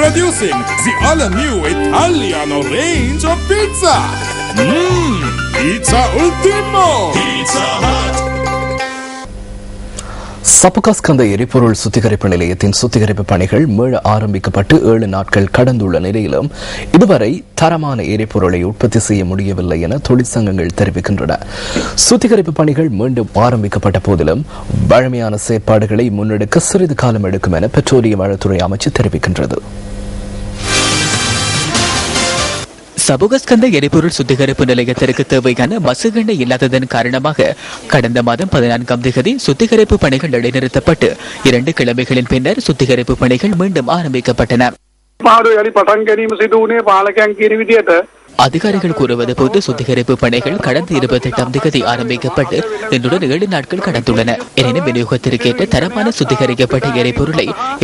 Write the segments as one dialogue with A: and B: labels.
A: Introducing the all-new Italiano range of pizza. Pizza Ultimo. Pizza Hut.
B: சபுகாஸ்கந்த எரிபொருள் சுத்திகரிப்பு நிலையத்தின் சுத்திகரிப்பு பணிகள் மீள ஆரம்பிக்கப்பட்டு 7 நாட்கள் கடந்துள்ள நிலையிலும் இதுவரை தரமான எரிபொருளை உற்பத்தி செய்ய முடியவில்லை என தொழிற்சங்கங்கள் தெரிவிக்கின்றன. சுத்திகரிப்பு பணிகள் மீண்டும் ஆரம்பிக்கப்பட்ட போதிலும் வழமையான செயற்பாடுகளை முன்னெடுக்க சிறிது காலம் எடுக்கும் என பெட்ரோலிய வளத்துறை அமைச்சு தெரிவிக்கின்றது.
C: சபுகஸ்கந்த எரிபொருள் சுத்திகரிப்பு நிலையத்திற்கு தேவையான மசுகெண்ணை இல்லாததன் காரணமாக கடந்த மாதம் 14ஆம் தேதி சுத்திகரிப்பு பணிகள் இடைநிறுத்தப்பட்டு 2 கிழமைகளின் பின்னர் சுத்திகரிப்பு பணிகள் மீண்டும் ஆரம்பிக்கப்பட்டன. அதிகாரிகள் கூறுவது போது சுத்திகரிப்பு பணிகள் கடந்த 28ஆம் தேதி ஆரம்பிக்கப்பட்டு இன்றுடன் 7 நாட்கள் கடந்துள்ளன. எனினும் விநியோகத்திற்கேற்ற தரமான சுத்திகரிக்கப்பட்ட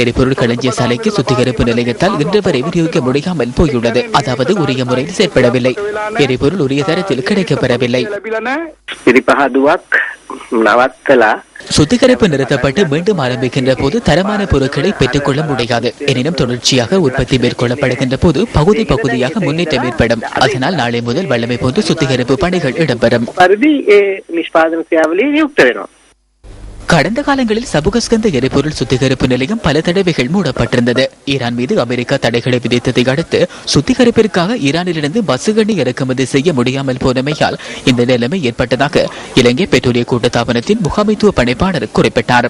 C: எரிபொருள் களஞ்சிய சாலைக்கு சுத்திகரிப்பு நிலையத்தால் இன்று வரை விநியோகிக்க முடியாமல் போயுள்ளது. அதாவது உரிய முறையில் செயற்படவில்லை. எரிபொருள் உரிய தரத்தில் கிடைக்கப்பெறவில்லை. சுத்திகரிப்பு நிறுத்தப்பட்டு மீண்டும் ஆரம்பிக்கின்ற போது தரமான பொருட்களை பெற்றுக்கொள்ள முடியாது. எனினும் தொடர்ச்சியாக உற்பத்தி மேற்கொள்ளப்படுகின்ற போது பகுதி பகுதியாக முன்னேற்றம் ஏற்படும். அதனால் நாளை முதல் வல்லமை போன்று சுத்திகரிப்பு பணிகள் இடம்பெறும். கடந்த காலங்களில் சபுகஸ்கந்த எரிபொருள் சுத்திகரிப்பு நிலையம் பல தடவைகள் மூடப்பட்டிருந்தது. ஈரான் மீது அமெரிக்கா தடைகளை விதித்ததை அடுத்து சுத்திகரிப்பிற்காக ஈரானிலிருந்து மசுகெண்ணெய் இறக்குமதி செய்ய முடியாமல் போனமையால் இந்த நிலைமை ஏற்பட்டதாக இலங்கை பெட்ரோலிய கூட்டுத்தாபனத்தின் முகாமைத்துவ பணிப்பாளர் குறிப்பிட்டார்.